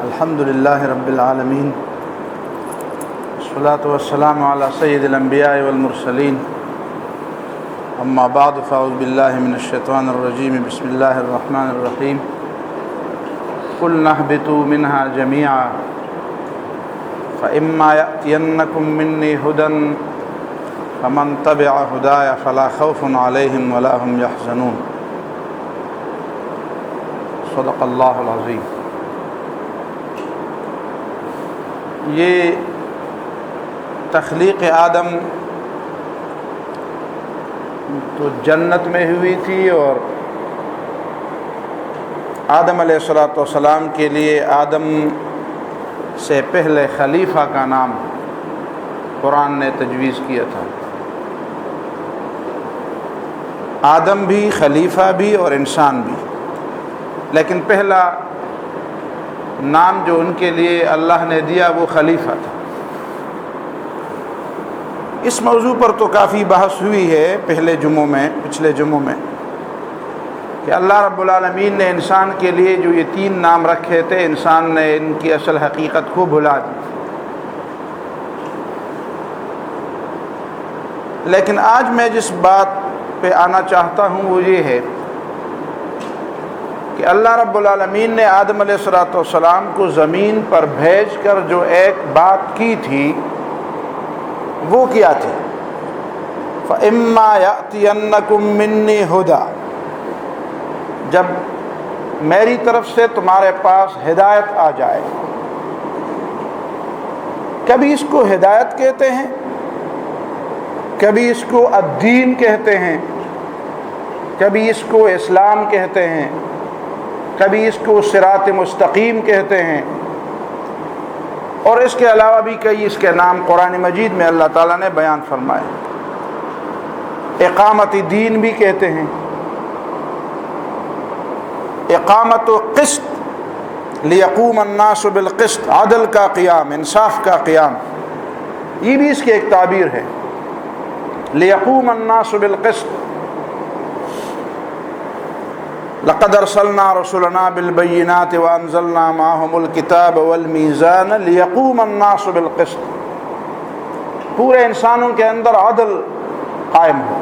الحمد للہ رب العالمین والصلاة والسلام علی سید الانبیاء والمرسلین اما بعد فاعوذ باللہ من الشیطان الرجیم بسم اللہ الرحمن الرحیم قلنا اهبطوا منها جميعا فإما يأتينكم مني هدى فمن تبع هداي فلا خوف عليهم ولا هم يحزنون صدق اللہ العظیم۔ یہ تخلیق آدم تو جنت میں ہوئی تھی، اور آدم علیہ الصلوۃ والسلام کے لیے آدم سے پہلے خلیفہ کا نام قرآن نے تجویز کیا تھا۔ آدم بھی، خلیفہ بھی اور انسان بھی، لیکن پہلا نام جو ان کے لیے اللہ نے دیا وہ خلیفہ تھا۔ اس موضوع پر تو کافی بحث ہوئی ہے پچھلے جمعوں میں کہ اللہ رب العالمین نے انسان کے لیے جو یہ 3 نام رکھے تھے، انسان نے ان کی اصل حقیقت کو بھلا دی۔ لیکن آج میں جس بات پہ آنا چاہتا ہوں وہ یہ ہے کہ اللہ رب العالمین نے آدم علیہ الصلوۃ والسلام کو زمین پر بھیج کر جو ایک بات کی تھی وہ کیا تھی؟ فَإِمَّا يَأْتِيَنَّكُم مِّنِّي هُدًى، جب میری طرف سے تمہارے پاس ہدایت آ جائے۔ کبھی اس کو ہدایت کہتے ہیں، کبھی اس کو الدین کہتے ہیں، کبھی اس کو اسلام کہتے ہیں، کبھی اس کو صراط مستقیم کہتے ہیں، اور اس کے علاوہ بھی کئی اس کے نام قرآن مجید میں اللہ تعالیٰ نے بیان فرمائے۔ اقامت دین بھی کہتے ہیں، اقامت قسط، لیقوم الناس بالقسط، عدل کا قیام، انصاف کا قیام، یہ بھی اس کی ایک تعبیر ہے، لیقوم الناس بالقسط۔ لقد ارسلنا رسلنا بالبينات وانزلنا معهم الكتاب والميزان ليقوم الناس بالقسط، پورے انسانوں کے اندر عدل قائم ہو۔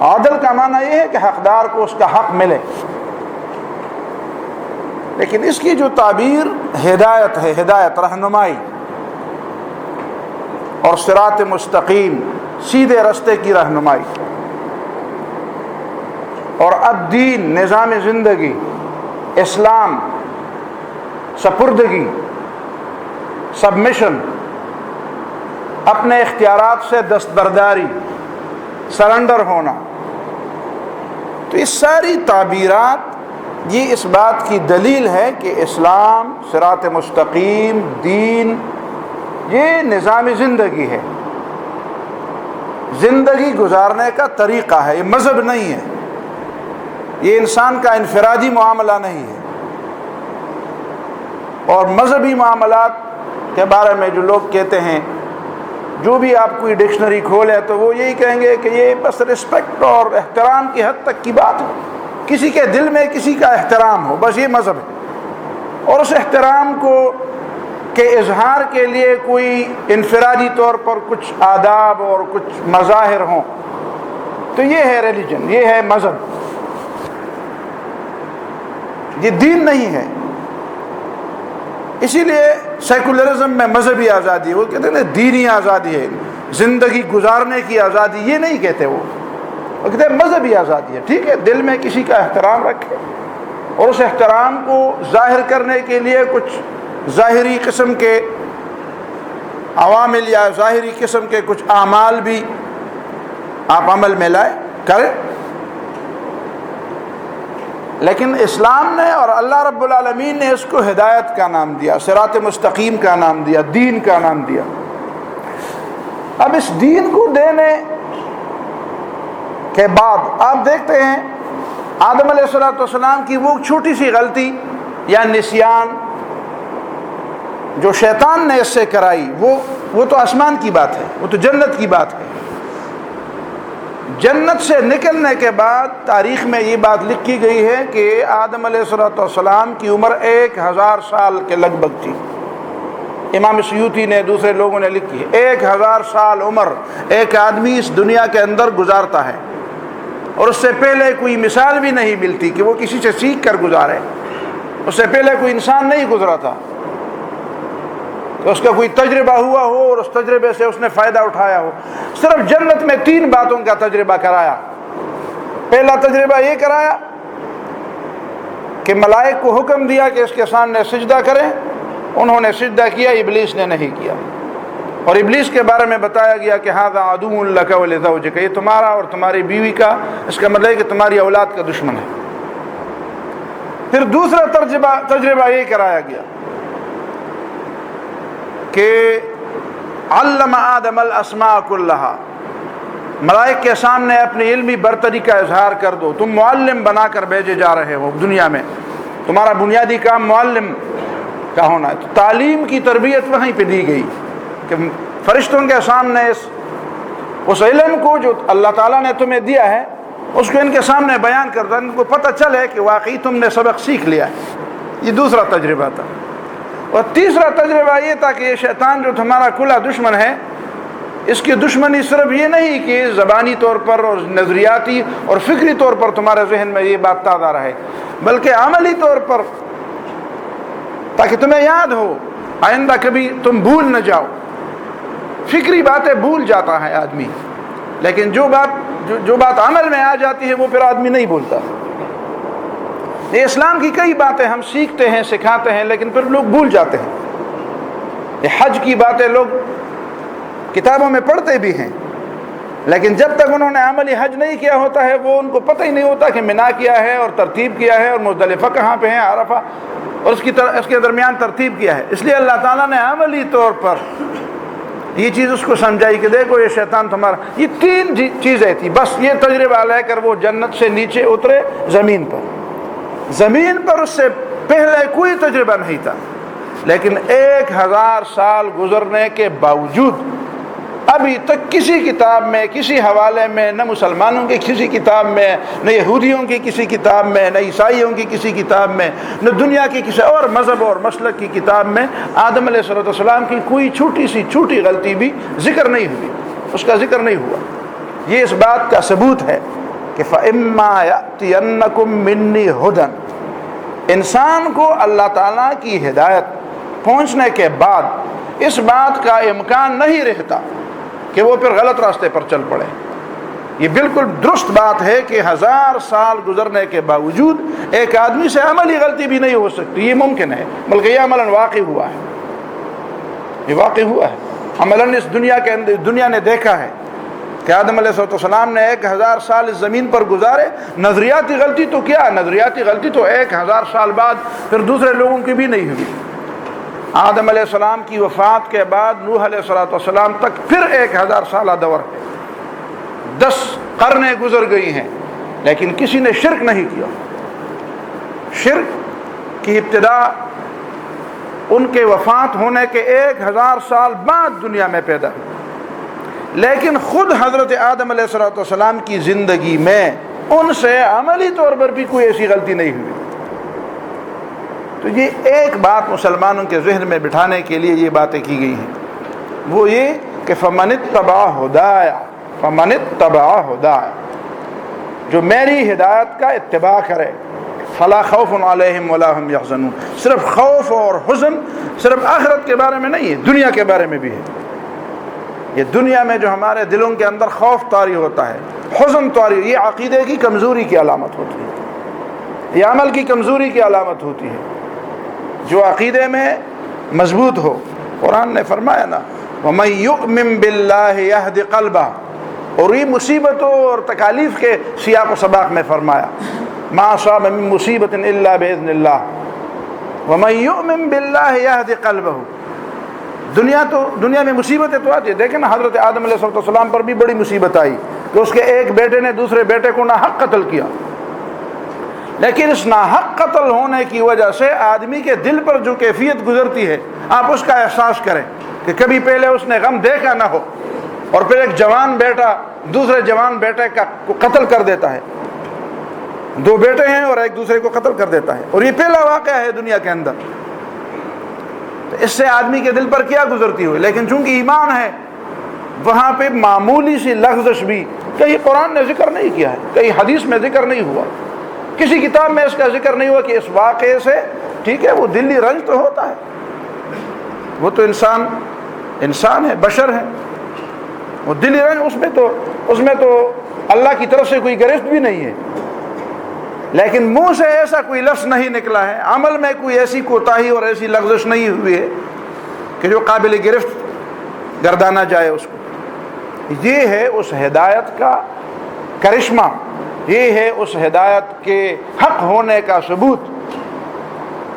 عدل کا معنی یہ ہے کہ حقدار کو اس کا حق ملے، لیکن اس کی جو تعبیر ہدایت ہے، ہدایت رہنمائی اور صراط مستقیم، سیدھے راستے کی رہنمائی، اور الدین، نظام زندگی، اسلام، سپردگی، سبمیشن، اپنے اختیارات سے دستبرداری، سرنڈر ہونا۔ تو اس ساری تعبیرات یہ اس بات کی دلیل ہے کہ اسلام، صراط مستقیم، دین، یہ نظام زندگی ہے، زندگی گزارنے کا طریقہ ہے، یہ مذہب نہیں ہے، یہ انسان کا انفرادی معاملہ نہیں ہے۔ اور مذہبی معاملات کے بارے میں جو لوگ کہتے ہیں، جو بھی آپ کوئی ڈکشنری کھولے تو وہ یہی کہیں گے کہ یہ بس رسپیکٹ اور احترام کی حد تک کی بات ہے، کسی کے دل میں کسی کا احترام ہو، بس یہ مذہب ہے۔ اور اس احترام کے اظہار کے لیے کوئی انفرادی طور پر کچھ آداب اور کچھ مظاہر ہوں، تو یہ ہے ریلیجن، یہ ہے مذہب، یہ دین نہیں ہے۔ اسی لیے سیکولرزم میں مذہبی آزادی، وہ کہتے ہیں دینی آزادی ہے، زندگی گزارنے کی آزادی، یہ نہیں کہتے وہ کہتے ہیں مذہبی آزادی ہے۔ ٹھیک ہے، دل میں کسی کا احترام رکھے، اور اس احترام کو ظاہر کرنے کے لیے کچھ ظاہری قسم کے عوامل یا ظاہری قسم کے کچھ اعمال بھی آپ عمل میں لائے کریں۔ لیکن اسلام نے اور اللہ رب العالمین نے اس کو ہدایت کا نام دیا، صراط مستقیم کا نام دیا، دین کا نام دیا۔ اب اس دین کو دینے کے بعد آپ دیکھتے ہیں آدم علیہ السلام کی وہ چھوٹی سی غلطی یا نسیان جو شیطان نے اس سے کرائی، وہ تو آسمان کی بات ہے، وہ تو جنت کی بات ہے۔ جنت سے نکلنے کے بعد تاریخ میں یہ بات لکھی گئی ہے کہ آدم علیہ السلام کی عمر 1000 سال کے لگ بھگ تھی۔ امام سیوطی نے، دوسرے لوگوں نے لکھی ہے 1000 سال عمر ایک آدمی اس دنیا کے اندر گزارتا ہے، اور اس سے پہلے کوئی مثال بھی نہیں ملتی کہ وہ کسی سے سیکھ کر گزارے۔ اس سے پہلے کوئی انسان نہیں گزرا تھا کہ اس کا کوئی تجربہ ہوا ہو اور اس تجربے سے اس نے فائدہ اٹھایا ہو۔ صرف جنت میں 3 باتوں کا تجربہ کرایا۔ پہلا تجربہ یہ کرایا کہ ملائک کو حکم دیا کہ اس کے سامنے سجدہ کریں، انہوں نے سجدہ کیا، ابلیس نے نہیں کیا، اور ابلیس کے بارے میں بتایا گیا کہ ھذا عدو لک ولزوجک، یہ تمہارا اور تمہاری بیوی کا، اس کا مطلب ہے کہ تمہاری اولاد کا دشمن ہے۔ پھر دوسرا تجربہ یہ کرایا گیا کہ علم آدم الاسماء کلھا، ملائک کے سامنے اپنی علمی برتری کا اظہار کر دو، تم معلم بنا کر بھیجے جا رہے ہو دنیا میں، تمہارا بنیادی کام معلم کا ہونا ہے۔ تو تعلیم کی تربیت وہیں پہ دی گئی کہ فرشتوں کے سامنے اس علم کو جو اللہ تعالیٰ نے تمہیں دیا ہے اس کو ان کے سامنے بیان کر دو، ان کو پتہ چلے کہ واقعی تم نے سبق سیکھ لیا ہے۔ یہ دوسرا تجربہ تھا۔ اور تیسرا تجربہ یہ تھا کہ یہ شیطان جو تمہارا کھلا دشمن ہے، اس کی دشمنی صرف یہ نہیں کہ زبانی طور پر اور نظریاتی اور فکری طور پر تمہارے ذہن میں یہ بات تازہ رہے، بلکہ عملی طور پر، تاکہ تمہیں یاد ہو، آئندہ کبھی تم بھول نہ جاؤ۔ فکری باتیں بھول جاتا ہے آدمی، لیکن جو بات عمل میں آ جاتی ہے وہ پھر آدمی نہیں بھولتا۔ یہ اسلام کی کئی باتیں ہم سیکھتے ہیں، سکھاتے ہیں، لیکن پھر لوگ بھول جاتے ہیں۔ یہ حج کی باتیں لوگ کتابوں میں پڑھتے بھی ہیں، لیکن جب تک انہوں نے عملی حج نہیں کیا ہوتا ہے وہ ان کو پتہ ہی نہیں ہوتا کہ منا کیا ہے اور ترتیب کیا ہے اور مزدلفہ کہاں پہ ہے، عرفہ، اور اس کے درمیان ترتیب کیا ہے۔ اس لیے اللہ تعالیٰ نے عملی طور پر یہ چیز اس کو سمجھائی کہ دیکھو یہ شیطان تمہارا، یہ 3 چیزیں تھیں، بس یہ تجربہ لے کر وہ جنت سے نیچے اترے زمین پر اس سے پہلے کوئی تجربہ نہیں تھا، لیکن 1000 سال گزرنے کے باوجود ابھی تک کسی کتاب میں، کسی حوالے میں، نہ مسلمانوں کی کسی کتاب میں، نہ یہودیوں کی کسی کتاب میں، نہ عیسائیوں کی کسی کتاب میں، نہ دنیا کی کسی اور مذہب اور مسلک کی کتاب میں آدم علیہ السلام کی کوئی چھوٹی غلطی بھی ذکر نہیں ہوئی، اس کا ذکر نہیں ہوا۔ یہ اس بات کا ثبوت ہے کہ فَإِمَّا يَأْتِيَنَّكُم مِّنِّي هُدًى، انسان کو اللہ تعالیٰ کی ہدایت پہنچنے کے بعد اس بات کا امکان نہیں رہتا کہ وہ پھر غلط راستے پر چل پڑے۔ یہ بالکل درست بات ہے کہ 1000 سال گزرنے کے باوجود ایک آدمی سے عملی غلطی بھی نہیں ہو سکتی، یہ ممکن ہے، بلکہ یہ عملاً واقع ہوا ہے، یہ واقع ہوا ہے عملاً۔ اس دنیا کے اندر دنیا نے دیکھا ہے کہ آدم علیہ السلام نے 1000 سال اس زمین پر گزارے۔ نظریاتی غلطی تو کیا، نظریاتی غلطی تو 1000 سال بعد پھر دوسرے لوگوں کی بھی نہیں ہوئی۔ آدم علیہ السلام کی وفات کے بعد نوح علیہ السلام تک پھر 1000 سالہ دور ہے، 10 قرنیں گزر گئی ہیں، لیکن کسی نے شرک نہیں کیا۔ شرک کی ابتدا ان کے وفات ہونے کے 1000 سال بعد دنیا میں پیدا ہوئی، لیکن خود حضرت آدم علیہ السلام کی زندگی میں ان سے عملی طور پر بھی کوئی ایسی غلطی نہیں ہوئی۔ تو یہ ایک بات مسلمانوں کے ذہن میں بٹھانے کے لیے یہ باتیں کی گئی ہیں، وہ یہ کہ فَمَنِ اتَّبَعَ ہُدَايَ، جو میری ہدایت کا اتباع کرے، فَلَا خَوْفٌ عَلَيْهِمْ وَلَا هُمْ يَحْزَنُونَ۔ صرف خوف اور حزن صرف آخرت کے بارے میں نہیں ہے، دنیا کے بارے میں بھی ہے۔ یہ دنیا میں جو ہمارے دلوں کے اندر خوف طاری ہوتا ہے، حزن طاری، یہ عقیدے کی کمزوری کی علامت ہوتی ہے، یہ عمل کی کمزوری کی علامت ہوتی ہے۔ جو عقیدے میں مضبوط ہو، قرآن نے فرمایا نا وَمَن يُؤْمِن بِاللَّهِ يَهْدِ قَلْبَهُ، اور یہ مصیبتوں اور تکالیف کے سیاق و سباق میں فرمایا مَا أَصَابَ مِن مُّصِيبَةٍ إِلَّا بِإِذْنِ اللَّهِ وَمَن يُؤْمِن بِاللَّهِ يَهْدِ قَلْبَهُ۔ دنیا میں مصیبتیں تو آتی ہے، دیکھیں نا حضرت آدم علیہ السلام پر بھی بڑی مصیبت آئی کہ اس کے ایک بیٹے نے دوسرے بیٹے کو ناحق قتل کیا، لیکن اس ناحق قتل ہونے کی وجہ سے آدمی کے دل پر جو کیفیت گزرتی ہے آپ اس کا احساس کریں کہ کبھی پہلے اس نے غم دیکھا نہ ہو، اور پھر ایک جوان بیٹا دوسرے جوان بیٹے کو قتل کر دیتا ہے. 2 بیٹے ہیں اور ایک دوسرے کو قتل کر دیتا ہے, اور یہ پہلا واقعہ ہے دنیا کے اندر. تو اس سے آدمی کے دل پر کیا گزرتی ہوئی, لیکن چونکہ ایمان ہے وہاں پہ معمولی سی لغزش بھی کہیں قرآن نے ذکر نہیں کیا ہے, کہیں حدیث میں ذکر نہیں ہوا, کسی کتاب میں اس کا ذکر نہیں ہوا کہ اس واقعے سے, ٹھیک ہے وہ دلی رنج تو ہوتا ہے, وہ تو انسان ہے, بشر ہے, وہ دلی رنج اس میں تو اللہ کی طرف سے کوئی گرفت بھی نہیں ہے, لیکن منہ سے ایسا کوئی لفظ نہیں نکلا ہے, عمل میں کوئی ایسی کوتاہی اور ایسی لغزش نہیں ہوئی ہے کہ جو قابل گرفت گردانا جائے اس کو. یہ ہے اس ہدایت کا کرشمہ, یہ ہے اس ہدایت کے حق ہونے کا ثبوت.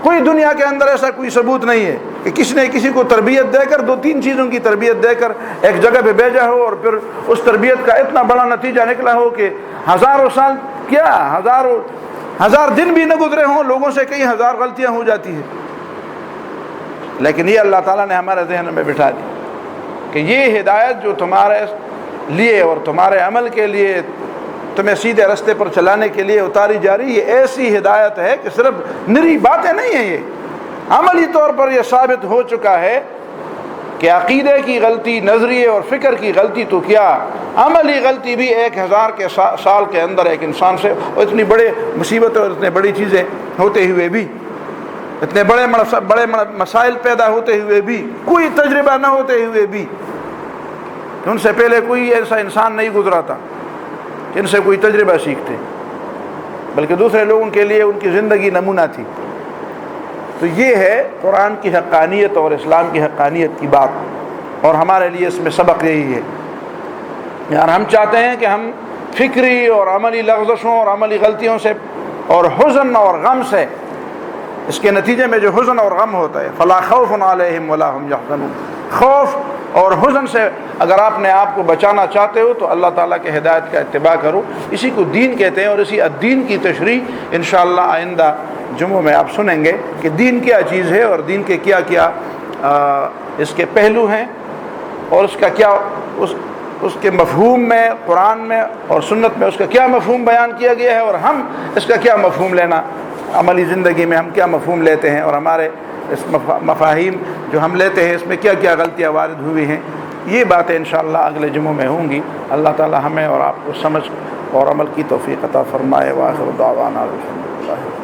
کوئی دنیا کے اندر ایسا کوئی ثبوت نہیں ہے کہ کسی نے کسی کو تربیت دے کر 2-3 چیزوں کی تربیت دے کر ایک جگہ پہ بھیجا ہو اور پھر اس تربیت کا اتنا بڑا نتیجہ نکلا ہو کہ ہزاروں سال کیا ہزار دن بھی نہ گزرے ہوں, لوگوں سے کئی ہزار غلطیاں ہو جاتی ہیں. لیکن یہ اللہ تعالیٰ نے ہمارے ذہن میں بٹھا دی کہ یہ ہدایت جو تمہارے لیے اور تمہارے عمل کے لیے تمہیں سیدھے راستے پر چلانے کے لیے اتاری جا رہی, یہ ایسی ہدایت ہے کہ صرف نری باتیں نہیں ہیں, یہ عملی طور پر یہ ثابت ہو چکا ہے کہ عقیدے کی غلطی, نظریے اور فکر کی غلطی تو کیا, عملی غلطی بھی 1000 کے سال کے اندر ایک انسان سے, اور اتنی بڑے مصیبت اور اتنے بڑی چیزیں ہوتے ہوئے بھی, اتنے بڑے مسائل پیدا ہوتے ہوئے بھی, کوئی تجربہ نہ ہوتے ہوئے بھی, ان سے پہلے کوئی ایسا انسان نہیں گزرا تھا جن سے کوئی تجربہ سیکھتے, بلکہ دوسرے لوگوں کے لیے ان کی زندگی نمونہ تھی. تو یہ ہے قرآن کی حقانیت اور اسلام کی حقانیت کی بات, اور ہمارے لیے اس میں سبق یہی ہے. یار ہم چاہتے ہیں کہ ہم فکری اور عملی لغزشوں اور عملی غلطیوں سے اور حزن اور غم سے, اس کے نتیجے میں جو حزن اور غم ہوتا ہے, فلا خوف علیہم ولا هم یحزنون, خوف اور حزن سے اگر آپ نے آپ کو بچانا چاہتے ہو تو اللہ تعالیٰ کے ہدایت کا اتباع کرو. اسی کو دین کہتے ہیں, اور اسی الدین کی تشریح انشاءاللہ آئندہ جمعوں میں آپ سنیں گے کہ دین کیا چیز ہے اور دین کے کیا کیا اس کے پہلو ہیں, اور اس کا کیا اس کے مفہوم میں قرآن میں اور سنت میں اس کا کیا مفہوم بیان کیا گیا ہے, اور ہم اس کا کیا مفہوم لینا, عملی زندگی میں ہم کیا مفہوم لیتے ہیں, اور ہمارے اس مفاہیم جو ہم لیتے ہیں اس میں کیا کیا غلطیاں وارد ہوئی ہیں. یہ باتیں انشاءاللہ اگلے جمعوں میں ہوں گی. اللہ تعالی ہمیں اور آپ کو سمجھ اور عمل کی توفیق عطا فرمائے. وآخر دعوانا الحمدللہ.